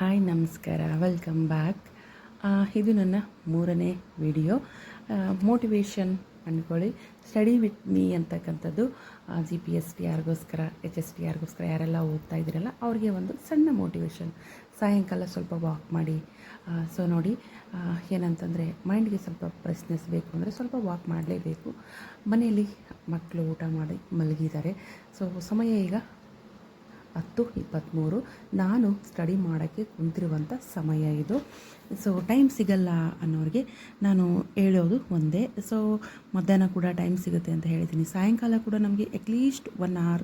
Hi ನಮಸ್ಕಾರ, welcome back. ಇದು ನನ್ನ 3ನೇ ವಿಡಿಯೋ. ಮೋಟಿವೇಶನ್ ಅಂದ್ಕೊಳ್ಳಿ. ಸ್ಟಡಿ ವಿತ್ ಮೀ ಅಂತಕ್ಕಂಥದ್ದು GPSTRಗೋಸ್ಕರ, HSTRಗೋಸ್ಕರ ಯಾರೆಲ್ಲ ಓದ್ತಾ ಇದ್ದೀರಲ್ಲ ಅವ್ರಿಗೆ ಒಂದು ಸಣ್ಣ ಮೋಟಿವೇಶನ್. ಸಾಯಂಕಾಲ ಸ್ವಲ್ಪ ವಾಕ್ ಮಾಡಿ. ಸೊ ನೋಡಿ, ಏನಂತಂದರೆ ಮೈಂಡ್ಗೆ ಸ್ವಲ್ಪ ಫ್ರೆಶ್ನೆಸ್ ಬೇಕು ಅಂದರೆ ಸ್ವಲ್ಪ ವಾಕ್ ಮಾಡಲೇಬೇಕು. ಮನೆಯಲ್ಲಿ ಮಕ್ಕಳು ಊಟ ಮಾಡಿ ಮಲಗಿದ್ದಾರೆ. ಸೊ ಸಮಯ ಈಗ 10:23. ನಾನು ಸ್ಟಡಿ ಮಾಡೋಕ್ಕೆ ಕುಂತಿರುವಂಥ ಸಮಯ ಇದು. ಸೊ ಟೈಮ್ ಸಿಗಲ್ಲ ಅನ್ನೋರಿಗೆ ನಾನು ಹೇಳೋದು ಒಂದೇ. ಸೊ ಮಧ್ಯಾಹ್ನ ಕೂಡ ಟೈಮ್ ಸಿಗುತ್ತೆ ಅಂತ ಹೇಳಿದ್ದೀನಿ. ಸಾಯಂಕಾಲ ಕೂಡ ನಮಗೆ ಅಟ್ಲೀಸ್ಟ್ 1 hour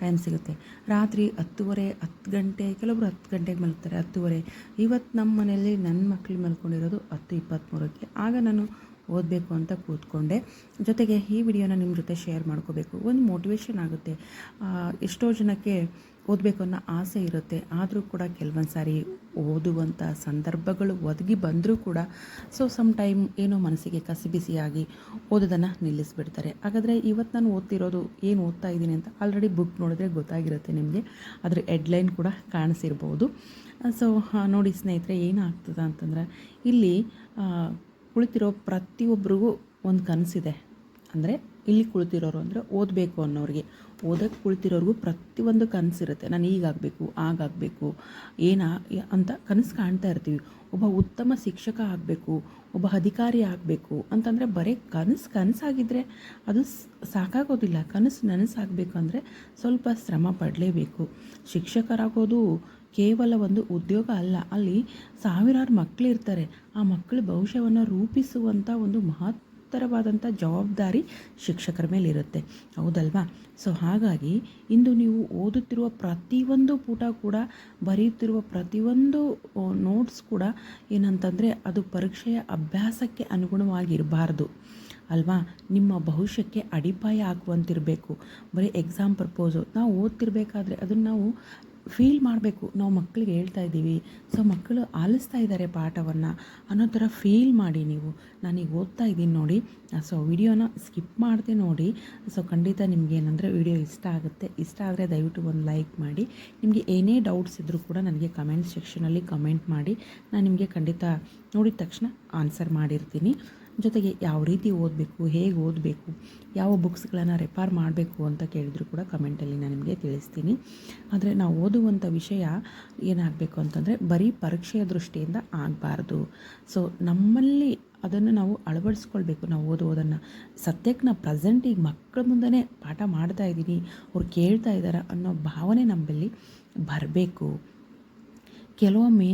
ಟೈಮ್ ಸಿಗುತ್ತೆ. ರಾತ್ರಿ 10:30, 10 ಗಂಟೆ, ಕೆಲವೊಬ್ರು 10 ಗಂಟೆಗೆ ಮಲಗ್ತಾರೆ, 10:30. ಇವತ್ತು ನಮ್ಮ ಮನೆಯಲ್ಲಿ ನನ್ನ ಮಕ್ಕಳು ಮಲ್ಕೊಂಡಿರೋದು 10:23ಕ್ಕೆ. ಆಗ ನಾನು ಓದಬೇಕು ಅಂತ ಕೂತ್ಕೊಂಡೆ. ಜೊತೆಗೆ ಈ ವಿಡಿಯೋನ ನಿಮ್ಮ ಜೊತೆ ಶೇರ್ ಮಾಡ್ಕೋಬೇಕು, ಒಂದು ಮೋಟಿವೇಶನ್ ಆಗುತ್ತೆ. ಎಷ್ಟೋ ಜನಕ್ಕೆ ಓದಬೇಕು ಅನ್ನೋ ಆಸೆ ಇರುತ್ತೆ, ಆದರೂ ಕೂಡ ಕೆಲವೊಂದು ಸಾರಿ ಓದುವಂಥ ಸಂದರ್ಭಗಳು ಒದಗಿ ಬಂದರೂ ಕೂಡ ಸಮ್ ಟೈಮ್ ಏನೋ ಮನಸ್ಸಿಗೆ ಕಸಿಬಿಸಿಯಾಗಿ ಓದೋದನ್ನು ನಿಲ್ಲಿಸ್ಬಿಡ್ತಾರೆ. ಹಾಗಾದರೆ ಇವತ್ತು ನಾನು ಓದ್ತಿರೋದು ಏನು ಓದ್ತಾ ಇದ್ದೀನಿ ಅಂತ ಆಲ್ರೆಡಿ ಬುಕ್ ನೋಡಿದ್ರೆ ಗೊತ್ತಾಗಿರುತ್ತೆ ನಿಮಗೆ. ಅದರ ಹೆಡ್ಲೈನ್ ಕೂಡ ಕಾಣಿಸಿರ್ಬೋದು. ಸೊ ನೋಡಿ ಸ್ನೇಹಿತರೆ, ಏನಾಗ್ತದೆ ಅಂತಂದರೆ ಇಲ್ಲಿ ಕುಳಿತಿರೋ ಪ್ರತಿಯೊಬ್ಬರಿಗೂ ಒಂದು ಕನಸಿದೆ. ಅಂದರೆ ಇಲ್ಲಿ ಕುಳಿತಿರೋರು ಅಂದರೆ ಓದಬೇಕು ಅನ್ನೋರಿಗೆ, ಓದಕ್ಕೆ ಕುಳಿತಿರೋರಿಗೂ ಪ್ರತಿಯೊಂದು ಕನಸಿರುತ್ತೆ. ನಾನು ಈಗಾಗಬೇಕು, ಆಗಾಗಬೇಕು ಅಂತ ಕನಸು ಕಾಣ್ತಾ ಇರ್ತೀವಿ. ಒಬ್ಬ ಉತ್ತಮ ಶಿಕ್ಷಕ ಆಗಬೇಕು, ಒಬ್ಬ ಅಧಿಕಾರಿ ಆಗಬೇಕು ಅಂತಂದರೆ ಬರೀ ಕನಸಾಗಿದ್ದರೆ ಅದು ಸಾಕಾಗೋದಿಲ್ಲ. ಕನಸು ನನಸಾಗಬೇಕು ಅಂದರೆ ಸ್ವಲ್ಪ ಶ್ರಮ ಪಡಲೇಬೇಕು. ಶಿಕ್ಷಕರಾಗೋದು ಕೇವಲ ಒಂದು ಉದ್ಯೋಗ ಅಲ್ಲ, ಅಲ್ಲಿ ಸಾವಿರಾರು ಮಕ್ಕಳಿರ್ತಾರೆ. ಆ ಮಕ್ಕಳ ಭವಿಷ್ಯವನ್ನು ರೂಪಿಸುವಂಥ ಒಂದು ಮಹತ್ತರವಾದಂಥ ಜವಾಬ್ದಾರಿ ಶಿಕ್ಷಕರ ಮೇಲೆ ಇರುತ್ತೆ, ಹೌದಲ್ವಾ? ಸೊ ಹಾಗಾಗಿ ಇಂದು ನೀವು ಓದುತ್ತಿರುವ ಪ್ರತಿಯೊಂದು ಪುಟ ಕೂಡ, ಬರೆಯುತ್ತಿರುವ ಪ್ರತಿಯೊಂದು ನೋಟ್ಸ್ ಕೂಡ ಏನಂತಂದರೆ ಅದು ಪರೀಕ್ಷೆಯ ಅಭ್ಯಾಸಕ್ಕೆ ಅನುಗುಣವಾಗಿರಬಾರ್ದು ಅಲ್ವಾ? ನಿಮ್ಮ ಭವಿಷ್ಯಕ್ಕೆ ಅಡಿಪಾಯ ಹಾಕುವಂತಿರಬೇಕು. ಬರೀ ಎಕ್ಸಾಮ್ ಪರ್ಪೋಸು ನಾವು ಓದ್ತಿರ್ಬೇಕಾದ್ರೆ ಅದನ್ನು ನಾವು ಫೀಲ್ ಮಾಡಬೇಕು. ನಾವು ಮಕ್ಕಳಿಗೆ ಹೇಳ್ತಾ ಇದ್ದೀವಿ, ಸೊ ಮಕ್ಕಳು ಆಲಿಸ್ತಾ ಇದ್ದಾರೆ ಪಾಠವನ್ನು ಅನ್ನೋ ಥರ ಫೀಲ್ ಮಾಡಿ. ನೀವು ನಾನೀಗ ಓದ್ತಾ ಇದ್ದೀನಿ ನೋಡಿ, ಸೊ ವಿಡಿಯೋನ ಸ್ಕಿಪ್ ಮಾಡದೆ ನೋಡಿ. ಸೊ ಖಂಡಿತ ನಿಮ್ಗೆ ಏನಂದರೆ ವಿಡಿಯೋ ಇಷ್ಟ ಆಗುತ್ತೆ. ಇಷ್ಟ ಆದರೆ ದಯವಿಟ್ಟು ಒಂದು ಲೈಕ್ ಮಾಡಿ. ನಿಮಗೆ ಏನೇ ಡೌಟ್ಸ್ ಇದ್ದರೂ ಕೂಡ ನನಗೆ ಕಮೆಂಟ್ ಸೆಕ್ಷನಲ್ಲಿ ಕಮೆಂಟ್ ಮಾಡಿ. ನಾನು ನಿಮಗೆ ಖಂಡಿತ ನೋಡಿದ ತಕ್ಷಣ ಆನ್ಸರ್ ಮಾಡಿರ್ತೀನಿ. ಜೊತೆಗೆ ಯಾವ ರೀತಿ ಓದಬೇಕು, ಹೇಗೆ ಓದಬೇಕು, ಯಾವ ಬುಕ್ಸ್ಗಳನ್ನು ರೆಫರ್ ಮಾಡಬೇಕು ಅಂತ ಕೇಳಿದ್ರು ಕೂಡ ಕಮೆಂಟಲ್ಲಿ ನಾನು ನಿಮಗೆ ತಿಳಿಸ್ತೀನಿ. ಆದರೆ ನಾವು ಓದುವಂಥ ವಿಷಯ ಏನಾಗಬೇಕು ಅಂತಂದರೆ ಬರೀ ಪರೀಕ್ಷೆಯ ದೃಷ್ಟಿಯಿಂದ ಆಗಬಾರ್ದು. ಸೊ ನಮ್ಮಲ್ಲಿ ಅದನ್ನು ನಾವು ಅಳವಡಿಸ್ಕೊಳ್ಬೇಕು. ನಾವು ಓದೋದನ್ನು ಸದ್ಯಕ್ಕೆ ನಾವು ಪ್ರೆಸೆಂಟ್ ಈಗ ಮಕ್ಕಳ ಮುಂದೆ ಪಾಠ ಮಾಡ್ತಾ ಇದ್ದೀನಿ, ಅವ್ರು ಕೇಳ್ತಾ ಇದ್ದಾರೆ ಅನ್ನೋ ಭಾವನೆ ನಮ್ಮಲ್ಲಿ ಬರಬೇಕು. ಕೆಲವೊಮ್ಮೆ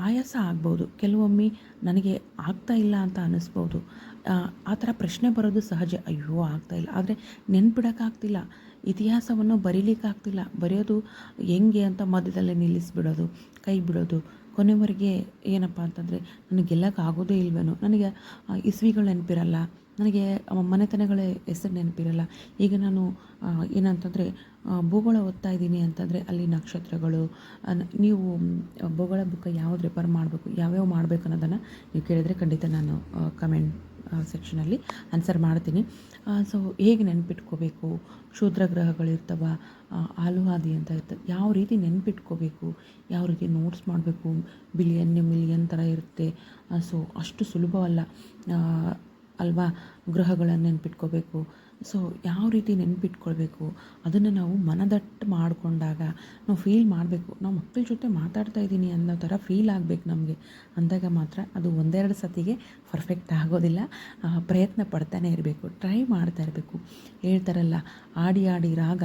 ಆಯಾಸ ಆಗ್ಬೋದು, ಕೆಲವೊಮ್ಮೆ ನನಗೆ ಆಗ್ತಾ ಇಲ್ಲ ಅಂತ ಅನ್ನಿಸ್ಬೋದು. ಆ ಥರ ಪ್ರಶ್ನೆ ಬರೋದು ಸಹಜ. ಅಯ್ಯೋ ಆಗ್ತಾಯಿಲ್ಲ, ಆದರೆ ನೆನ್ಪಿಡೋಕ್ಕಾಗ್ತಿಲ್ಲ, ಇತಿಹಾಸವನ್ನು ಬರೀಲಿಕ್ಕಾಗ್ತಿಲ್ಲ, ಬರೆಯೋದು ಹೆಂಗೆ ಅಂತ ಮಧ್ಯದಲ್ಲೇ ನಿಲ್ಲಿಸ್ಬಿಡೋದು, ಕೈ ಬಿಡೋದು. ಕೊನೆವರೆಗೆ ಏನಪ್ಪ ಅಂತಂದರೆ ನನಗೆ ಗೆಲ್ಲಕ್ಕಾಗೋದೇ ಇಲ್ವೇನೋ, ನನಗೆ ಇಸ್ವಿಗಳು ನೆನಪಿರಲ್ಲ, ನನಗೆ ಮನೆತನಗಳ ಹೆಸರು ನೆನಪಿರಲ್ಲ. ಈಗ ನಾನು ಏನಂತಂದರೆ ಭೂಗೋಳ ಓದ್ತಾ ಇದ್ದೀನಿ ಅಂತಂದರೆ ಅಲ್ಲಿ ನಕ್ಷತ್ರಗಳು, ನೀವು ಭೂಗೋಳ ಬುಕ್ ಯಾವ್ದು ರೆಫರ್ ಮಾಡಬೇಕು, ಯಾವ್ಯಾವ ಮಾಡಬೇಕು ಅನ್ನೋದನ್ನು ನೀವು ಕೇಳಿದರೆ ಖಂಡಿತ ನಾನು ಕಮೆಂಟ್ ಸೆಕ್ಷನಲ್ಲಿ ಆನ್ಸರ್ ಮಾಡ್ತೀನಿ. ಸೊ ಹೇಗೆ ನೆನ್ಪಿಟ್ಕೋಬೇಕು, ಕ್ಷುದ್ರ ಗ್ರಹಗಳಿರ್ತವ, ಆಲುಹಾದಿ ಅಂತ ಇರ್ತದೆ, ಯಾವ ರೀತಿ ನೆನ್ಪಿಟ್ಕೋಬೇಕು, ಯಾವ ರೀತಿ ನೋಟ್ಸ್ ಮಾಡಬೇಕು, ಬಿಲಿಯನ್ ಮಿಲಿಯನ್ ಥರ ಇರುತ್ತೆ. ಸೊ ಅಷ್ಟು ಸುಲಭವಲ್ಲ ಅಲ್ವಾ ಗ್ರಹಗಳನ್ನು ನೆನ್ಪಿಟ್ಕೋಬೇಕು. ಸೊ ಯಾವ ರೀತಿ ನೆನ್ಪಿಟ್ಕೊಳ್ಬೇಕು ಅದನ್ನು ನಾವು ಮನದಟ್ಟು ಮಾಡಿಕೊಂಡಾಗ ನಾವು ಫೀಲ್ ಮಾಡಬೇಕು. ನಾವು ಮಕ್ಕಳ ಜೊತೆ ಮಾತಾಡ್ತಾ ಇದ್ದೀನಿ ಅನ್ನೋ ಥರ ಫೀಲ್ ಆಗಬೇಕು ನಮಗೆ. ಅಂದಾಗ ಮಾತ್ರ ಅದು ಒಂದೆರಡು ಸತಿಗೆ ಪರ್ಫೆಕ್ಟ್ ಆಗೋದಿಲ್ಲ. ಪ್ರಯತ್ನ ಪಡ್ತಾನೆ ಇರಬೇಕು, ಟ್ರೈ ಮಾಡ್ತಾ ಇರಬೇಕು. ಹೇಳ್ತಾರಲ್ಲ, ಆಡಿ ಆಡಿ ರಾಗ,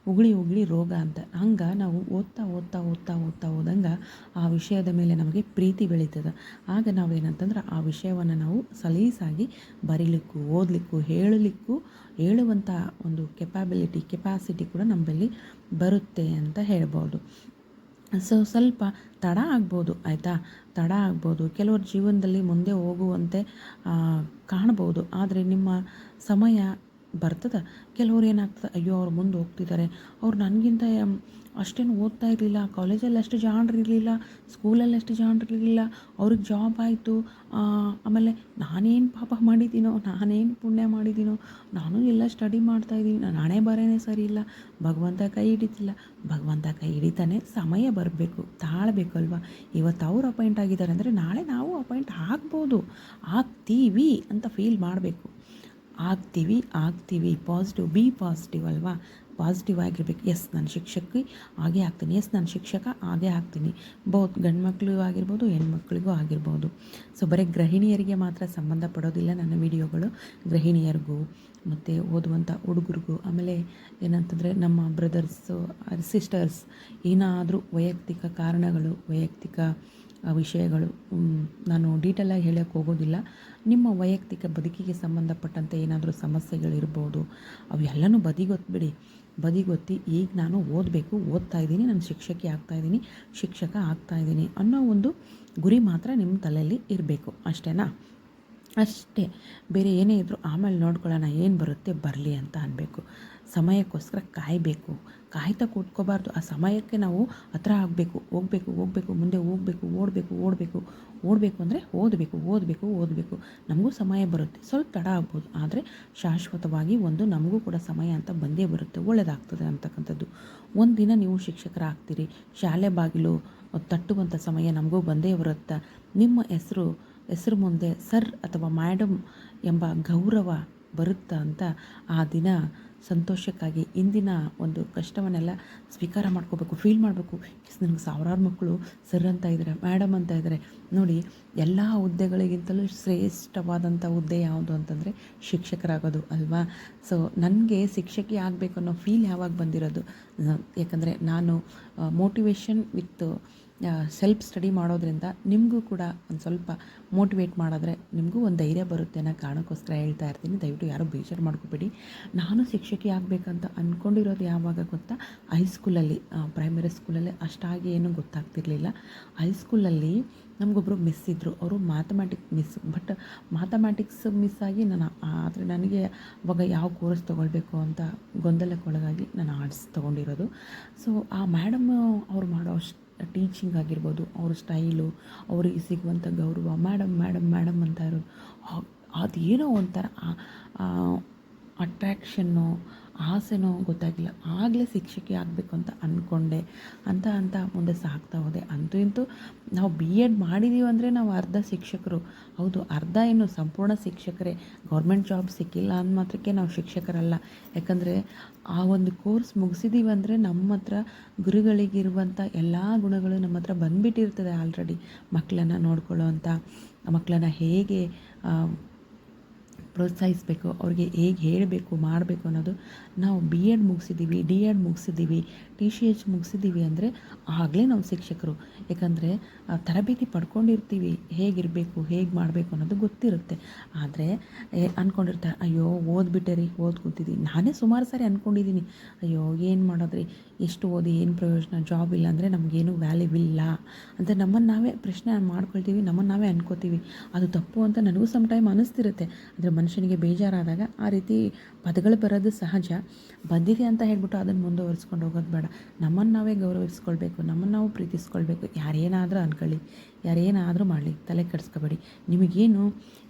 ಉಗುಳಿ ಉಗುಳಿ ರೋಗ ಅಂತ. ಹಂಗೆ ನಾವು ಓದ್ತಾ ಓದ್ತಾ ಓದ್ತಾ ಓದ್ತಾ ಹೋದಂಗೆ ಆ ವಿಷಯದ ಮೇಲೆ ನಮಗೆ ಪ್ರೀತಿ ಬೆಳೀತದೆ. ಆಗ ನಾವೇನಂತಂದ್ರೆ ಆ ವಿಷಯವನ್ನು ನಾವು ಸಲೀಸಾಗಿ ಬರೀಲಿಕ್ಕೂ, ಓದಲಿಕ್ಕೂ, ಹೇಳುವಂಥ ಒಂದು ಕೆಪಾಸಿಟಿ ಕೂಡ ನಮ್ಮಲ್ಲಿ ಬರುತ್ತೆ ಅಂತ ಹೇಳ್ಬೋದು. ಸೊ ಸ್ವಲ್ಪ ತಡ ಆಗ್ಬೋದು, ಆಯಿತಾ? ತಡ ಆಗ್ಬೋದು, ಕೆಲವ್ರ ಜೀವನದಲ್ಲಿ ಮುಂದೆ ಹೋಗುವಂತೆ ಕಾಣ್ಬೋದು. ಆದರೆ ನಿಮ್ಮ ಸಮಯ ಬರ್ತದೆ. ಕೆಲವ್ರು ಏನಾಗ್ತದೆ, ಅಯ್ಯೋ ಅವ್ರು ಮುಂದೆ ಹೋಗ್ತಿದ್ದಾರೆ, ಅವ್ರು ನನಗಿಂತ ಅಷ್ಟೇನು ಓದ್ತಾ ಇರಲಿಲ್ಲ, ಕಾಲೇಜಲ್ಲಿ ಅಷ್ಟು ಜಾಣರಿರಲಿಲ್ಲ, ಸ್ಕೂಲಲ್ಲಿ ಅಷ್ಟು ಜಾಣರಿರಲಿಲ್ಲ, ಅವ್ರಿಗೆ ಜಾಬ್ ಆಯಿತು, ಆಮೇಲೆ ನಾನೇನು ಪಾಪ ಮಾಡಿದ್ದೀನೋ, ನಾನೇನು ಪುಣ್ಯ ಮಾಡಿದ್ದೀನೋ, ನಾನು ಎಲ್ಲ ಸ್ಟಡಿ ಮಾಡ್ತಾಯಿದ್ದೀನಿ, ನಾನು ಹಣೆ ಬರೇನೇ ಸರಿ ಇಲ್ಲ, ಭಗವಂತ ಕೈ ಹಿಡಿತಿಲ್ಲ. ಭಗವಂತ ಕೈ ಹಿಡಿತಾನೆ, ಸಮಯ ಬರಬೇಕು, ತಾಳಬೇಕು ಅಲ್ವಾ. ಇವತ್ತು ಅವ್ರು ಅಪಾಯಿಂಟ್ ಆಗಿದ್ದಾರೆ ಅಂದರೆ ನಾಳೆ ನಾವು ಅಪಾಯಿಂಟ್ ಆಗ್ಬೋದು, ಆಗ್ತೀವಿ ಅಂತ ಫೀಲ್ ಮಾಡಬೇಕು. ಆಗ್ತೀವಿ ಪಾಸಿಟಿವ್ ಅಲ್ವಾ. ಪಾಸಿಟಿವ್ ಆಗಿರ್ಬೇಕು. ಎಸ್ ನಾನು ಶಿಕ್ಷಕಿ ಆಗೇ ಆಗ್ತೀನಿ, ಎಸ್ ನಾನು ಶಿಕ್ಷಕ ಆಗೇ ಆಗ್ತೀನಿ. ಬಹುತ್ ಗಂಡು ಮಕ್ಕಳು ಆಗಿರ್ಬೋದು, ಹೆಣ್ಮಕ್ಳಿಗೂ ಆಗಿರ್ಬೋದು. ಸೊ ಬರೀ ಗೃಹಿಣಿಯರಿಗೆ ಮಾತ್ರ ಸಂಬಂಧಪಡೋದಿಲ್ಲ ನನ್ನ ವಿಡಿಯೋಗಳು, ಗೃಹಿಣಿಯರಿಗೂ ಮತ್ತು ಓದುವಂಥ ಹುಡುಗರಿಗೂ, ಆಮೇಲೆ ಏನಂತಂದರೆ ನಮ್ಮ ಬ್ರದರ್ಸು ಸಿಸ್ಟರ್ಸ್ ಏನಾದರೂ ವೈಯಕ್ತಿಕ ಕಾರಣಗಳು, ವೈಯಕ್ತಿಕ ವಿಷಯಗಳು ನಾನು ಡೀಟೇಲಾಗಿ ಹೇಳೋಕ್ಕೆ ಹೋಗೋದಿಲ್ಲ. ನಿಮ್ಮ ವೈಯಕ್ತಿಕ ಬದುಕಿಗೆ ಸಂಬಂಧಪಟ್ಟಂತೆ ಏನಾದರೂ ಸಮಸ್ಯೆಗಳಿರ್ಬೋದು, ಅವೆಲ್ಲನೂ ಬದಿಗೊತ್ತಿ ಈಗ ನಾನು ಓದ್ತಾಯಿದ್ದೀನಿ, ನಾನು ಶಿಕ್ಷಕಿ ಆಗ್ತಾಯಿದ್ದೀನಿ, ಶಿಕ್ಷಕ ಆಗ್ತಾಯಿದ್ದೀನಿ ಅನ್ನೋ ಒಂದು ಗುರಿ ಮಾತ್ರ ನಿಮ್ಮ ತಲೆಯಲ್ಲಿ ಇರಬೇಕು. ಅಷ್ಟೇ. ಬೇರೆ ಏನೇ ಇದ್ದರೂ ಆಮೇಲೆ ನೋಡ್ಕೊಳ್ಳೋಣ, ಏನು ಬರುತ್ತೆ ಬರಲಿ ಅಂತ ಅನ್ನಬೇಕು. ಸಮಯಕ್ಕೋಸ್ಕರ ಕಾಯ್ತಾ ಕೂತ್ಕೋಬಾರ್ದು. ಆ ಸಮಯಕ್ಕೆ ನಾವು ಹತ್ರ ಹೋಗಬೇಕು, ಮುಂದೆ ಓಡಬೇಕು ಅಂದರೆ ಓದಬೇಕು. ನಮಗೂ ಸಮಯ ಬರುತ್ತೆ, ಸ್ವಲ್ಪ ತಡ ಆಗ್ಬೋದು, ಆದರೆ ಶಾಶ್ವತವಾಗಿ ಒಂದು ನಮಗೂ ಕೂಡ ಸಮಯ ಅಂತ ಬಂದೇ ಬರುತ್ತೆ, ಒಳ್ಳೆಯದಾಗ್ತದೆ ಅಂತಕ್ಕಂಥದ್ದು. ಒಂದು ದಿನ ನೀವು ಶಿಕ್ಷಕರಾಗ್ತೀರಿ, ಶಾಲೆ ಬಾಗಿಲು ತಟ್ಟುವಂಥ ಸಮಯ ನಮಗೂ ಬಂದೇ ಬರುತ್ತೆ. ನಿಮ್ಮ ಹೆಸರು ಮುಂದೆ ಸರ್ ಅಥವಾ ಮೇಡಮ್ ಎಂಬ ಗೌರವ ಬರುತ್ತಾ ಅಂತ ಆ ದಿನ ಸಂತೋಷಕ್ಕಾಗಿ ಇಂದಿನ ಒಂದು ಕಷ್ಟವನ್ನೆಲ್ಲ ಸ್ವೀಕಾರ ಮಾಡ್ಕೋಬೇಕು, ಫೀಲ್ ಮಾಡಬೇಕು. ನನಗೆ ಸಾವಿರಾರು ಮಕ್ಕಳು ಸರ್ ಅಂತ ಇದ್ದಾರೆ, ಮೇಡಮ್ ಅಂತ ಇದ್ದಾರೆ. ನೋಡಿ, ಎಲ್ಲ ಹುದ್ದೆಗಳಿಗಿಂತಲೂ ಶ್ರೇಷ್ಠವಾದಂಥ ಹುದ್ದೆ ಯಾವುದು ಅಂತಂದರೆ ಶಿಕ್ಷಕರಾಗೋದು ಅಲ್ವಾ. ಸೊ ನನಗೆ ಶಿಕ್ಷಕಿ ಆಗಬೇಕು ಅನ್ನೋ ಫೀಲ್ ಯಾವಾಗ ಬಂದಿರೋದು, ಯಾಕಂದರೆ ನಾನು ಮೋಟಿವೇಶನ್ ವಿತ್ ಸೆಲ್ಫ್ ಸ್ಟಡಿ ಮಾಡೋದ್ರಿಂದ ನಿಮಗೂ ಕೂಡ ಒಂದು ಸ್ವಲ್ಪ ಮೋಟಿವೇಟ್ ಮಾಡಿದ್ರೆ ನಿಮಗೂ ಒಂದು ಧೈರ್ಯ ಬರುತ್ತೆ ಅನ್ನೋ ಕಾರಣಕ್ಕೋಸ್ಕರ ಹೇಳ್ತಾ ಇರ್ತೀನಿ. ದಯವಿಟ್ಟು ಯಾರೂ ಬೇಜಾರು ಮಾಡ್ಕೋಬೇಡಿ. ನಾನು ಶಿಕ್ಷಕಿ ಆಗಬೇಕಂತ ಅಂದ್ಕೊಂಡಿರೋದು ಯಾವಾಗ ಗೊತ್ತಾ, ಹೈಸ್ಕೂಲಲ್ಲಿ, ಪ್ರೈಮರಿ ಸ್ಕೂಲಲ್ಲಿ ಅಷ್ಟಾಗಿ ಏನೂ ಗೊತ್ತಾಗ್ತಿರ್ಲಿಲ್ಲ. ಹೈಸ್ಕೂಲಲ್ಲಿ ನಮಗೊಬ್ಬರು ಮಿಸ್ ಇದ್ದರು, ಅವರು ಮ್ಯಾಥಮ್ಯಾಟಿಕ್ಸ್ ಮಿಸ್ ಆಗಿ ಆದರೆ ನನಗೆ ಅವಾಗ ಯಾವ ಕೋರ್ಸ್ ತೊಗೊಳ್ಬೇಕು ಅಂತ ಗೊಂದಲಕ್ಕೊಳಗಾಗಿ ನಾನು ಆರ್ಟ್ಸ್ ತೊಗೊಂಡಿರೋದು. ಸೊ ಆ ಮೇಡಮ್ ಅವ್ರು ಮಾಡೋ ಟೀಚಿಂಗ್ ಆಗಿರ್ಬೋದು, ಅವ್ರ ಸ್ಟೈಲು, ಅವರಿಗೆ ಸಿಗುವಂಥ ಗೌರವ, ಮೇಡಮ್ ಅಂತ ಇರೋದು, ಅದೇನೋ ಒಂಥರ ಅಟ್ರ್ಯಾಕ್ಷನ್ನು, ಆಸೆನೋ ಗೊತ್ತಾಗಿಲ್ಲ. ಆಗಲೇ ಶಿಕ್ಷಕಿ ಆಗಬೇಕು ಅಂತ ಅಂದ್ಕೊಂಡೆ. ಅಂತ ಮುಂದೆ ಸಾಗ್ತಾ ಹೋದೆ. ಅಂತೂ ಇಂತೂ ನಾವು BEd ಮಾಡಿದ್ದೀವಿ ಅಂದರೆ ನಾವು ಅರ್ಧ ಶಿಕ್ಷಕರು. ಹೌದು, ಅರ್ಧ ಏನು, ಸಂಪೂರ್ಣ ಶಿಕ್ಷಕರೇ. ಗೌರ್ಮೆಂಟ್ ಜಾಬ್ ಸಿಕ್ಕಿಲ್ಲ ಅಂದ ಮಾತ್ರಕ್ಕೆ ನಾವು ಶಿಕ್ಷಕರಲ್ಲ. ಯಾಕಂದರೆ ಆ ಒಂದು ಕೋರ್ಸ್ ಮುಗಿಸಿದ್ದೀವಿ ಅಂದರೆ ನಮ್ಮ ಹತ್ರ ಗುರುಗಳಿಗಿರುವಂಥ ಎಲ್ಲ ಗುಣಗಳು ನಮ್ಮ ಹತ್ರ ಬಂದುಬಿಟ್ಟಿರ್ತದೆ ಆಲ್ರೆಡಿ. ಮಕ್ಕಳನ್ನು ನೋಡ್ಕೊಳ್ಳೋ ಅಂಥ, ಮಕ್ಕಳನ್ನು ಹೇಗೆ ಪ್ರೋತ್ಸಾಹಿಸಬೇಕು, ಅವ್ರಿಗೆ ಹೇಗೆ ಹೇಳಬೇಕು, ಮಾಡಬೇಕು ಅನ್ನೋದು ನಾವು BEd ಮುಗಿಸಿದ್ದೀವಿ, DEd ಮುಗಿಸಿದ್ದೀವಿ, TCH ಮುಗಿಸಿದ್ದೀವಿ ಅಂದರೆ ಆಗಲೇ ನಾವು ಶಿಕ್ಷಕರು. ಯಾಕಂದರೆ ತರಬೇತಿ ಪಡ್ಕೊಂಡಿರ್ತೀವಿ, ಹೇಗಿರಬೇಕು, ಹೇಗೆ ಮಾಡಬೇಕು ಅನ್ನೋದು ಗೊತ್ತಿರುತ್ತೆ. ಆದರೆ ಅಂದ್ಕೊಂಡಿರ್ತಾರೆ, ಅಯ್ಯೋ ಓದ್ಬಿಟ್ಟೆ ಕೂತಿದ್ದೀನಿ. ನಾನೇ ಸುಮಾರು ಸಾರಿ ಅಂದ್ಕೊಂಡಿದ್ದೀನಿ, ಅಯ್ಯೋ ಏನು ಮಾಡೋದ್ರಿ, ಎಷ್ಟು ಓದಿ ಏನು ಪ್ರಯೋಜನ, ಜಾಬ್ ಇಲ್ಲ ಅಂದರೆ ನಮಗೇನು ವ್ಯಾಲ್ಯೂ ಇಲ್ಲ ಅಂತ ನಮ್ಮನ್ನು ನಾವೇ ಪ್ರಶ್ನೆ ಮಾಡ್ಕೊಳ್ತೀವಿ, ನಮ್ಮನ್ನು ನಾವೇ ಅನ್ಕೋತೀವಿ. ಅದು ತಪ್ಪು ಅಂತ ನನಗೂ ಸಮ್ ಟೈಮ್ ಅನ್ನಿಸ್ತಿರುತ್ತೆ. ಅಂದರೆ ಮನುಷ್ಯನಿಗೆ ಬೇಜಾರಾದಾಗ ಆ ರೀತಿ ಪದಗಳು ಬರೋದು ಸಹಜ. ಬಂದಿದೆ ಅಂತ ಹೇಳ್ಬಿಟ್ಟು ಅದನ್ನು ಮುಂದುವರಿಸ್ಕೊಂಡು ಹೋಗೋದು ಬೇಡ. ನಮ್ಮನ್ನು ನಾವೇ ಗೌರವಿಸ್ಕೊಳ್ಬೇಕು, ನಮ್ಮನ್ನು ನಾವು ಪ್ರೀತಿಸ್ಕೊಳ್ಬೇಕು. ಯಾರೇನಾದರೂ ಅನ್ಕೊಳ್ಳಿ, ಯಾರೇನಾದರೂ ಮಾಡಲಿ, ತಲೆ ಕೆಡಿಸ್ಕೋಬೇಡಿ. ನಿಮಗೇನು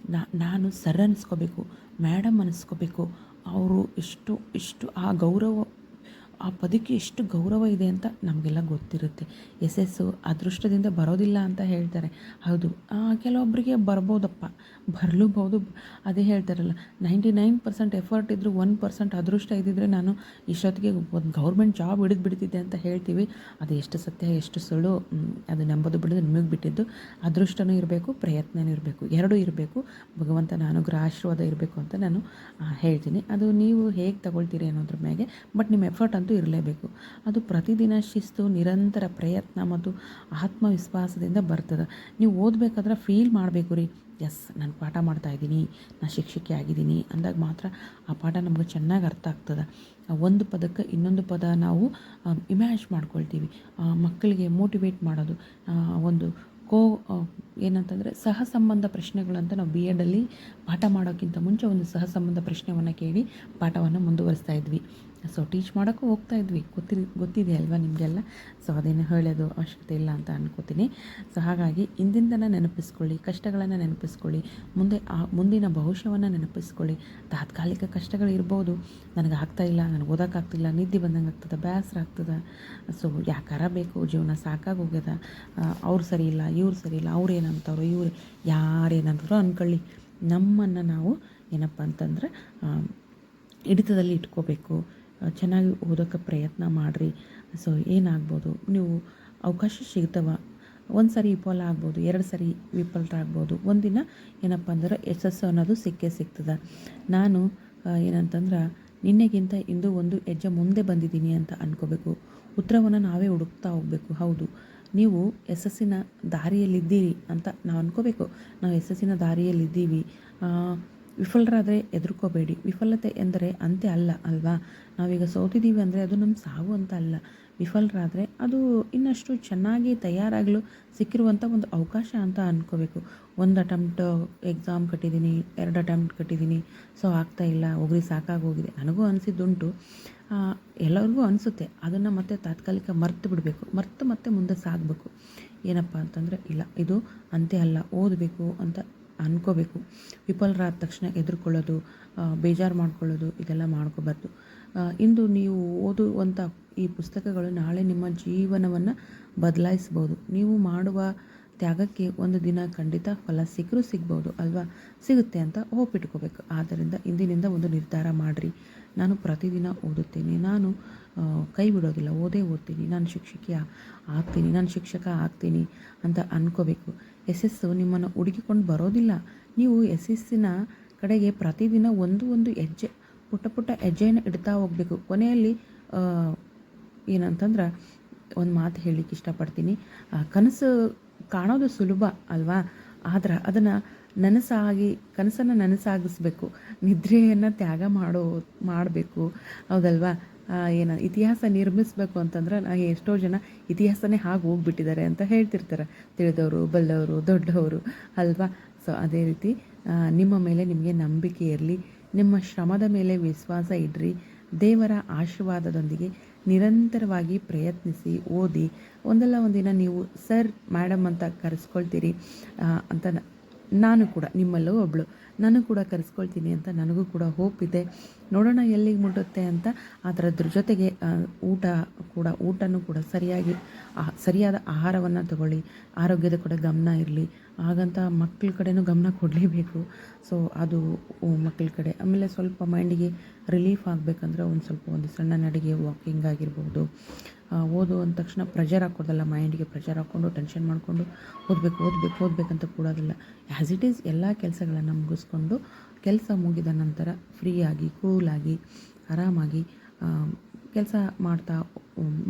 ನಾನು ಸರ್ ಅನ್ನಿಸ್ಕೋಬೇಕು, ಮೇಡಮ್ ಅನ್ನಿಸ್ಕೋಬೇಕು, ಅವರು ಇಷ್ಟು ಆ ಗೌರವ, ಆ ಪದಕ್ಕೆ ಎಷ್ಟು ಗೌರವ ಇದೆ ಅಂತ ನಮಗೆಲ್ಲ ಗೊತ್ತಿರುತ್ತೆ. ಯಶಸ್ಸು ಅದೃಷ್ಟದಿಂದ ಬರೋದಿಲ್ಲ ಅಂತ ಹೇಳ್ತಾರೆ. ಹೌದು, ಕೆಲವೊಬ್ಬರಿಗೆ ಬರ್ಬೋದಪ್ಪ, ಬರಲೂಬಹುದು. ಅದೇ ಹೇಳ್ತಾರಲ್ಲ, 99% ಎಫರ್ಟ್ ಇದ್ದರೂ 1% ಅದೃಷ್ಟ ಇದ್ದಿದ್ರೆ ನಾನು ಇಷ್ಟೊತ್ತಿಗೆ ಒಂದು ಗೌರ್ಮೆಂಟ್ ಜಾಬ್ ಹಿಡಿದ್ಬಿಡ್ತಿದ್ದೆ ಅಂತ ಹೇಳ್ತೀವಿ. ಅದು ಎಷ್ಟು ಸತ್ಯ ಎಷ್ಟು ಸುಳ್ಳು ಅದು ನಂಬೋದು ಬಿಡೋದು ನಿಮಗೆ ಬಿಟ್ಟಿದ್ದು. ಅದೃಷ್ಟನೂ ಇರಬೇಕು, ಪ್ರಯತ್ನವೂ ಇರಬೇಕು, ಎರಡೂ ಇರಬೇಕು. ಭಗವಂತನ ಅನುಗ್ರಹ ಆಶೀರ್ವಾದ ಇರಬೇಕು ಅಂತ ನಾನು ಹೇಳ್ತೀನಿ. ಅದು ನೀವು ಹೇಗೆ ತಗೊಳ್ತೀರಿ ಅನ್ನೋದ್ರ ಮೇಲೆ, ಬಟ್ ನಿಮ್ಮ ಎಫರ್ಟ್ ಅಂತೂ ಇರಲೇಬೇಕು. ಅದು ಪ್ರತಿದಿನ ಶಿಸ್ತು, ನಿರಂತರ ಪ್ರಯತ್ನ ಮತ್ತು ಆತ್ಮವಿಶ್ವಾಸದಿಂದ ಬರ್ತದೆ. ನೀವು ಓದಬೇಕಾದ್ರೆ ಫೀಲ್ ಮಾಡಬೇಕು ರೀ, ಎಸ್ ನಾನು ಪಾಠ ಮಾಡ್ತಾಯಿದ್ದೀನಿ, ನಾನು ಶಿಕ್ಷಕಿ ಆಗಿದ್ದೀನಿ ಅಂದಾಗ ಮಾತ್ರ ಆ ಪಾಠ ನಮಗೆ ಚೆನ್ನಾಗಿ ಅರ್ಥ ಆಗ್ತದೆ. ಒಂದು ಪದಕ್ಕೆ ಇನ್ನೊಂದು ಪದ ನಾವು ಇಮ್ಯಾಜ್ ಮಾಡ್ಕೊಳ್ತೀವಿ. ಮಕ್ಕಳಿಗೆ ಮೋಟಿವೇಟ್ ಮಾಡೋದು, ಒಂದು ಕೋ ಏನಂತಂದರೆ ಸಹ ಸಂಬಂಧ ಪ್ರಶ್ನೆಗಳಂತ ನಾವು ಬಿ ಎಡಲ್ಲಿ ಪಾಠ ಮಾಡೋಕ್ಕಿಂತ ಮುಂಚೆ ಒಂದು ಸಹ ಸಂಬಂಧ ಪ್ರಶ್ನೆಯನ್ನು ಕೇಳಿ ಪಾಠವನ್ನು ಮುಂದುವರಿಸ್ತಾ ಇದ್ವಿ. ಸೊ ಟೀಚ್ ಮಾಡೋಕ್ಕೂ ಹೋಗ್ತಾ ಇದ್ವಿ, ಗೊತ್ತಿದೆ ಅಲ್ವಾ ನಿಮಗೆಲ್ಲ. ಸೊ ಅದೇನು ಹೇಳೋದು ಅವಶ್ಯಕತೆ ಇಲ್ಲ ಅಂತ ಅನ್ಕೋತೀನಿ. ಸೊ ಹಾಗಾಗಿ ಇಂದಿಂದನೇ ನೆನಪಿಸ್ಕೊಳ್ಳಿ, ಕಷ್ಟಗಳನ್ನು ನೆನಪಿಸ್ಕೊಳ್ಳಿ, ಮುಂದಿನ ಭವಿಷ್ಯವನ್ನು ನೆನಪಿಸ್ಕೊಳ್ಳಿ. ತಾತ್ಕಾಲಿಕ ಕಷ್ಟಗಳಿರ್ಬೋದು, ನನಗೆ ಆಗ್ತಾಯಿಲ್ಲ, ನನಗೆ ಓದೋಕ್ಕಾಗ್ತಿಲ್ಲ, ನಿದ್ದೆ ಬಂದಂಗೆ ಆಗ್ತದೆ, ಬೇಸರ ಆಗ್ತದೆ, ಸೊ ಯಾಕಾರ ಬೇಕು, ಜೀವನ ಸಾಕಾಗಿ ಹೋಗ್ಯದ, ಅವ್ರು ಸರಿ ಇಲ್ಲ, ಇವ್ರು ಸರಿ ಇಲ್ಲ, ಅವ್ರು ಏನಂತವ್ರು, ಇವ್ರು ಯಾರೇನಂತವ್ರು ಅಂದ್ಕೊಳ್ಳಿ. ನಮ್ಮನ್ನು ನಾವು ಏನಪ್ಪ ಅಂತಂದ್ರೆ ಹಿಡಿತದಲ್ಲಿ ಇಟ್ಕೋಬೇಕು. ಚೆನ್ನಾಗಿ ಓದೋಕ್ಕೆ ಪ್ರಯತ್ನ ಮಾಡಿರಿ. ಸೊ ಏನಾಗ್ಬೋದು, ನೀವು ಅವಕಾಶ ಸಿಗ್ತವೆ. ಒಂದು ಸರಿ ವಿಫಲ ಆಗ್ಬೋದು, 2 ಸರಿ ವಿಫಲರಾಗ್ಬೋದು, ಒಂದಿನ ಏನಪ್ಪ ಅಂದ್ರೆ ಯಶಸ್ಸು ಅನ್ನೋದು ಸಿಕ್ಕೇ ಸಿಗ್ತದೆ. ನಾನು ಏನಂತಂದ್ರೆ ನಿನ್ನೆಗಿಂತ ಇಂದು ಒಂದು ಹೆಜ್ಜೆ ಮುಂದೆ ಬಂದಿದ್ದೀನಿ ಅಂತ ಅಂದ್ಕೋಬೇಕು. ಉತ್ತರವನ್ನು ನಾವೇ ಹುಡುಕ್ತಾ ಹೋಗಬೇಕು. ಹೌದು, ನೀವು ಯಶಸ್ಸಿನ ದಾರಿಯಲ್ಲಿದ್ದೀರಿ ಅಂತ ನಾವು ಅಂದ್ಕೋಬೇಕು. ನಾವು ಯಶಸ್ಸಿನ ದಾರಿಯಲ್ಲಿದ್ದೀವಿ. ವಿಫಲರಾದರೆ ಹೆದರ್ಕೋಬೇಡಿ. ವಿಫಲತೆ ಎಂದರೆ ಅಂತ್ಯ ಅಲ್ಲ ಅಲ್ವಾ. ನಾವೀಗ ಸೋತಿದ್ದೀವಿ ಅಂದರೆ ಅದು ನಮ್ಮ ಸಾವು ಅಂತ ಅಲ್ಲ. ವಿಫಲರಾದರೆ ಅದು ಇನ್ನಷ್ಟು ಚೆನ್ನಾಗಿ ತಯಾರಾಗಲು ಸಿಕ್ಕಿರುವಂಥ ಒಂದು ಅವಕಾಶ ಅಂತ ಅಂದ್ಕೋಬೇಕು. 1 ಅಟೆಂಪ್ಟ್ ಎಕ್ಸಾಮ್ ಕಟ್ಟಿದ್ದೀನಿ, 2 ಅಟೆಂಪ್ಟ್ ಕಟ್ಟಿದ್ದೀನಿ, ಸೊ ಆಗ್ತಾಯಿಲ್ಲ, ಹೋಗ್ರಿ ಸಾಕಾಗೋಗಿದೆ, ನನಗೂ ಅನಿಸಿದ್ದುಂಟು, ಎಲ್ಲರಿಗೂ ಅನಿಸುತ್ತೆ. ಅದನ್ನು ಮತ್ತೆ ತಾತ್ಕಾಲಿಕ ಮರ್ತು ಬಿಡಬೇಕು, ಮತ್ತೆ ಮುಂದೆ ಸಾಗಬೇಕು. ಏನಪ್ಪ ಅಂತಂದರೆ ಇಲ್ಲ, ಇದು ಅಂತ್ಯ ಅಲ್ಲ, ಓದಬೇಕು ಅಂತ ಅಂದ್ಕೋಬೇಕು. ವಿಫಲರಾದ ತಕ್ಷಣ ಹೆದರ್ಕೊಳ್ಳೋದು, ಬೇಜಾರು ಮಾಡ್ಕೊಳ್ಳೋದು ಇದೆಲ್ಲ ಮಾಡ್ಕೋಬಾರ್ದು. ಇಂದು ನೀವು ಓದುವಂಥ ಈ ಪುಸ್ತಕಗಳು ನಾಳೆ ನಿಮ್ಮ ಜೀವನವನ್ನು ಬದಲಾಯಿಸ್ಬೋದು. ನೀವು ಮಾಡುವ ತ್ಯಾಗಕ್ಕೆ ಒಂದು ದಿನ ಖಂಡಿತ ಫಲ ಸಿಗ್ಬೋದು ಅಲ್ವಾ. ಸಿಗುತ್ತೆ ಅಂತ ಹೋಪಿಟ್ಕೋಬೇಕು. ಆದ್ದರಿಂದ ಇಂದಿನಿಂದ ಒಂದು ನಿರ್ಧಾರ ಮಾಡಿರಿ. ನಾನು ಪ್ರತಿದಿನ ಓದುತ್ತೇನೆ, ನಾನು ಕೈ ಬಿಡೋದಿಲ್ಲ, ಓದ್ತೀನಿ, ನಾನು ಶಿಕ್ಷಕ ಆಗ್ತೀನಿ ಅಂತ ಅಂದ್ಕೋಬೇಕು. ಯಶಸ್ಸು ನಿಮ್ಮನ್ನು ಹುಡುಕಿಕೊಂಡು ಬರೋದಿಲ್ಲ. ನೀವು ಯಶಸ್ಸಿನ ಕಡೆಗೆ ಪ್ರತಿದಿನ ಒಂದು ಹೆಜ್ಜೆ, ಪುಟ್ಟ ಹೆಜ್ಜೆಯನ್ನು ಇಡ್ತಾ ಹೋಗಬೇಕು. ಕೊನೆಯಲ್ಲಿ ಏನಂತಂದ್ರೆ ಒಂದು ಮಾತು ಹೇಳಲಿಕ್ಕೆ ಇಷ್ಟಪಡ್ತೀನಿ. ಕನಸು ಕಾಣೋದು ಸುಲಭ ಅಲ್ವಾ, ಆದ್ರೆ ಅದನ್ನು ಕನಸನ್ನು ನನಸಾಗಿಸ್ಬೇಕು, ನಿದ್ರೆಯನ್ನು ತ್ಯಾಗ ಮಾಡಬೇಕು, ಹೌದಲ್ವಾ. ಇತಿಹಾಸ ನಿರ್ಮಿಸಬೇಕು ಅಂತಂದ್ರೆ ಎಷ್ಟೋ ಜನ ಇತಿಹಾಸನೇ ಹಾಗೆ ಹೋಗ್ಬಿಟ್ಟಿದ್ದಾರೆ ಅಂತ ಹೇಳ್ತಿರ್ತಾರೆ, ತಿಳಿದವರು, ಬಲ್ಲವರು, ದೊಡ್ಡವರು ಅಲ್ವಾ. ಸೊ ಅದೇ ರೀತಿ ನಿಮ್ಮ ಮೇಲೆ ನಿಮಗೆ ನಂಬಿಕೆ ಇರಲಿ, ನಿಮ್ಮ ಶ್ರಮದ ಮೇಲೆ ವಿಶ್ವಾಸ ಇಡ್ರಿ. ದೇವರ ಆಶೀರ್ವಾದದೊಂದಿಗೆ ನಿರಂತರವಾಗಿ ಪ್ರಯತ್ನಿಸಿ, ಓದಿ. ಒಂದಲ್ಲ ಒಂದಿನ ನೀವು ಸರ್, ಮೇಡಮ್ ಅಂತ ಕರೆಸ್ಕೊಳ್ತೀರಿ ಅಂತ ನಾನು ಕೂಡ ನಿಮ್ಮಲ್ಲೂ ಒಬ್ಬಳು, ನಾನು ಕೂಡ ಕರೆಸ್ಕೊಳ್ತೀನಿ ಅಂತ ನನಗೂ ಕೂಡ ಹೋಪ್ ಇದೆ. ನೋಡೋಣ ಎಲ್ಲಿಗೆ ಮುಟ್ಟುತ್ತೆ ಅಂತ. ಅದರದ್ರ ಜೊತೆಗೆ ಊಟನೂ ಕೂಡ ಸರಿಯಾದ ಆಹಾರವನ್ನು ತಗೊಳ್ಳಿ. ಆರೋಗ್ಯದ ಕಡೆ ಗಮನ ಇರಲಿ. ಹಾಗಂತ ಮಕ್ಕಳ ಕಡೆನೂ ಗಮನ ಕೊಡಲೇಬೇಕು. ಸೊ ಅದು ಮಕ್ಕಳ ಕಡೆ. ಆಮೇಲೆ ಸ್ವಲ್ಪ ಮೈಂಡಿಗೆ ರಿಲೀಫ್ ಆಗಬೇಕಂದ್ರೆ ಒಂದು ಸಣ್ಣ ನಡಿಗೆ, ವಾಕಿಂಗ್ ಆಗಿರ್ಬೋದು. ಓದು ಅಂದ ತಕ್ಷಣ ಪ್ರೆಷರ್ ಹಾಕೋದಲ್ಲ, ಮೈಂಡಿಗೆ ಪ್ರೆಷರ್ ಹಾಕ್ಕೊಂಡು ಟೆನ್ಷನ್ ಮಾಡಿಕೊಂಡು ಓದಬೇಕಂತ ಕೂಡೋದಿಲ್ಲ. ಆ್ಯಸ್ ಇಟ್ ಈಸ್ ಎಲ್ಲ ಕೆಲಸಗಳನ್ನು ಮುಗಿಸ್ಕೊಂಡು, ಕೆಲಸ ಮುಗಿದ ನಂತರ ಫ್ರೀಯಾಗಿ, ಕೂಲಾಗಿ, ಆರಾಮಾಗಿ ಕೆಲಸ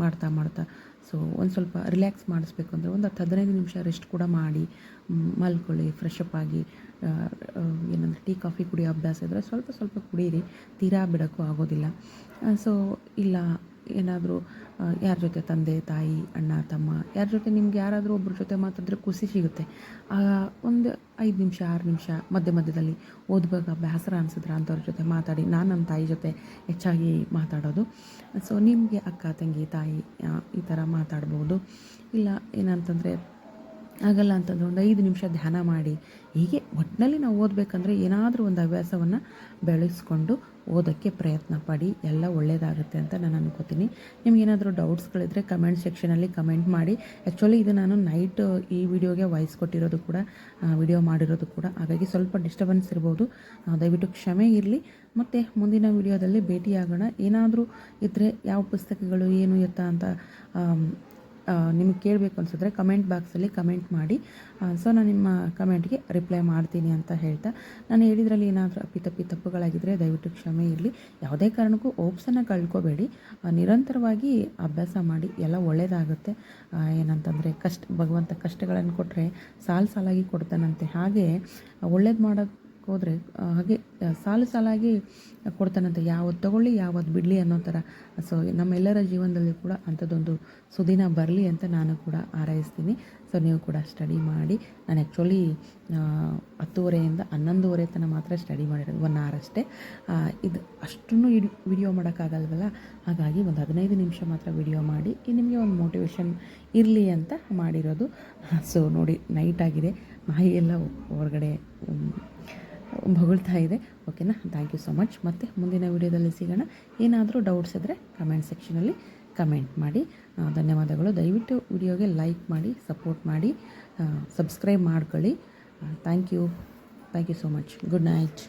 ಮಾಡ್ತಾ ಸೊ ಒಂದು ಸ್ವಲ್ಪ ರಿಲ್ಯಾಕ್ಸ್ ಮಾಡಿಸ್ಬೇಕು ಅಂದರೆ ಒಂದು 15 ನಿಮಿಷ ರೆಸ್ಟ್ ಕೂಡ ಮಾಡಿ ಮಲ್ಕೊಳ್ಳಿ. ಫ್ರೆಶ್ ಅಪ್ ಆಗಿ ಏನಂದರೆ ಟೀ ಕಾಫಿ ಕುಡಿಯೋ ಅಭ್ಯಾಸ ಇದ್ದರೆ ಸ್ವಲ್ಪ ಕುಡೀರಿ, ತೀರಾ ಬಿಡೋಕ್ಕೂ ಆಗೋದಿಲ್ಲ. ಸೊ ಇಲ್ಲ ಏನಾದರೂ ಯಾರ ಜೊತೆ, ತಂದೆ ತಾಯಿ, ಅಣ್ಣ ತಮ್ಮ, ಯಾರ ಜೊತೆ ನಿಮ್ಗೆ ಯಾರಾದರೂ ಒಬ್ಬರ ಜೊತೆ ಮಾತಾಡಿದ್ರೆ ಖುಷಿ ಸಿಗುತ್ತೆ. ಒಂದು 5 ನಿಮಿಷ 6 ನಿಮಿಷ ಮಧ್ಯದಲ್ಲಿ ಓದುವಾಗ ಬೇಸರ ಅನಿಸಿದ್ರೆ ಅಂಥವ್ರ ಜೊತೆ ಮಾತಾಡಿ. ನಾನು ನನ್ನ ತಾಯಿ ಜೊತೆ ಹೆಚ್ಚಾಗಿ ಮಾತಾಡೋದು. ಸೊ ನಿಮಗೆ ಅಕ್ಕ, ತಂಗಿ, ತಾಯಿ ಈ ಥರ ಮಾತಾಡ್ಬೋದು. ಇಲ್ಲ ಏನಂತಂದರೆ ಆಗಲ್ಲ ಅಂತಂದರೆ ಒಂದು 5 ನಿಮಿಷ ಧ್ಯಾನ ಮಾಡಿ. ಹೀಗೆ ಒಟ್ಟಿನಲ್ಲಿ ನಾವು ಓದಬೇಕಂದ್ರೆ ಏನಾದರೂ ಒಂದು ಹವ್ಯಾಸವನ್ನು ಬೆಳೆಸ್ಕೊಂಡು ಓದೋಕ್ಕೆ ಪ್ರಯತ್ನ ಪಡಿ. ಎಲ್ಲ ಒಳ್ಳೆಯದಾಗುತ್ತೆ ಅಂತ ನಾನು ಅನ್ಕೋತೀನಿ. ನಿಮಗೇನಾದರೂ ಡೌಟ್ಸ್ಗಳಿದ್ರೆ ಕಮೆಂಟ್ ಸೆಕ್ಷನಲ್ಲಿ ಕಮೆಂಟ್ ಮಾಡಿ. ಆ್ಯಕ್ಚುಲಿ ಇದು ನಾನು ನೈಟ್ ಈ ವಿಡಿಯೋಗೆ ವಾಯ್ಸ್ ಕೊಟ್ಟಿರೋದು ಕೂಡ, ವಿಡಿಯೋ ಮಾಡಿರೋದು ಕೂಡ, ಹಾಗಾಗಿ ಸ್ವಲ್ಪ ಡಿಸ್ಟರ್ಬೆನ್ಸ್ ಇರ್ಬೋದು, ದಯವಿಟ್ಟು ಕ್ಷಮೆ ಇರಲಿ. ಮತ್ತು ಮುಂದಿನ ವಿಡಿಯೋದಲ್ಲಿ ಭೇಟಿಯಾಗೋಣ. ಏನಾದರೂ ಇದ್ದರೆ ಯಾವ ಪುಸ್ತಕಗಳು ಏನು ಎತ್ತ ಅಂತ ನಿಮಗೆ ಕೇಳಬೇಕು ಅನಿಸಿದ್ರೆ ಕಮೆಂಟ್ ಬಾಕ್ಸಲ್ಲಿ ಕಮೆಂಟ್ ಮಾಡಿ. ಸೊ ನಾನು ನಿಮ್ಮ ಕಮೆಂಟ್ಗೆ ರಿಪ್ಲೈ ಮಾಡ್ತೀನಿ ಅಂತ ಹೇಳ್ತಾ, ನಾನು ಹೇಳಿದ್ರಲ್ಲಿ ಏನಾದರೂ ತಪ್ಪುಗಳಾಗಿದ್ದರೆ ದಯವಿಟ್ಟು ಕ್ಷಮೆ ಇರಲಿ. ಯಾವುದೇ ಕಾರಣಕ್ಕೂ ಓಪ್ಸನ್ನು ಕಳ್ಕೊಬೇಡಿ. ನಿರಂತರವಾಗಿ ಅಭ್ಯಾಸ ಮಾಡಿ, ಎಲ್ಲ ಒಳ್ಳೆಯದಾಗುತ್ತೆ. ಏನಂತಂದರೆ ಭಗವಂತ ಕಷ್ಟಗಳನ್ನು ಕೊಟ್ಟರೆ ಸಾಲಾಗಿ ಕೊಡ್ತಾನಂತೆ. ಹಾಗೆ ಒಳ್ಳೇದು ಹೋದರೆ ಹಾಗೆ ಸಾಲು ಸಾಲಾಗಿ ಕೊಡ್ತಾನಂತೆ, ಯಾವತ್ತು ತೊಗೊಳ್ಳಿ ಯಾವತ್ತು ಬಿಡಲಿ ಅನ್ನೋ ಥರ. ಸೊ ನಮ್ಮೆಲ್ಲರ ಜೀವನದಲ್ಲಿ ಕೂಡ ಅಂಥದ್ದೊಂದು ಸುದಿನ ಬರಲಿ ಅಂತ ನಾನು ಕೂಡ ಹಾರೈಸ್ತೀನಿ. ಸೊ ನೀವು ಕೂಡ ಸ್ಟಡಿ ಮಾಡಿ. ನಾನು ಆ್ಯಕ್ಚುಲಿ 10:30 11:30 ತನಕ ಮಾತ್ರ ಸ್ಟಡಿ ಮಾಡಿರೋದು, 1 hour ಅಷ್ಟೇ. ಇದು ಅಷ್ಟನ್ನು ವಿಡಿಯೋ ಮಾಡೋಕ್ಕಾಗಲ್ವಲ್ಲ, ಹಾಗಾಗಿ ಒಂದು 15 ನಿಮಿಷ ಮಾತ್ರ ವಿಡಿಯೋ ಮಾಡಿ ನಿಮಗೆ ಒಂದು ಮೋಟಿವೇಶನ್ ಇರಲಿ ಅಂತ ಮಾಡಿರೋದು. ಸೊ ನೋಡಿ, ನೈಟ್ ಆಗಿದೆ, ನಾಯಿ ಎಲ್ಲ ಹೊರಗಡೆ ಬೊಗಳ್ತಾ ಇದೆ. ಓಕೆನಾ, ಥ್ಯಾಂಕ್ ಯು ಸೊ ಮಚ್. ಮತ್ತು ಮುಂದಿನ ವಿಡಿಯೋದಲ್ಲಿ ಸಿಗೋಣ. ಏನಾದರೂ ಡೌಟ್ಸ್ ಇದ್ದರೆ ಕಮೆಂಟ್ ಸೆಕ್ಷನಲ್ಲಿ ಕಮೆಂಟ್ ಮಾಡಿ. ಧನ್ಯವಾದಗಳು. ದಯವಿಟ್ಟು ವಿಡಿಯೋಗೆ ಲೈಕ್ ಮಾಡಿ, ಸಪೋರ್ಟ್ ಮಾಡಿ, ಸಬ್ಸ್ಕ್ರೈಬ್ ಮಾಡ್ಕೊಳ್ಳಿ. Thank you so much. Good night.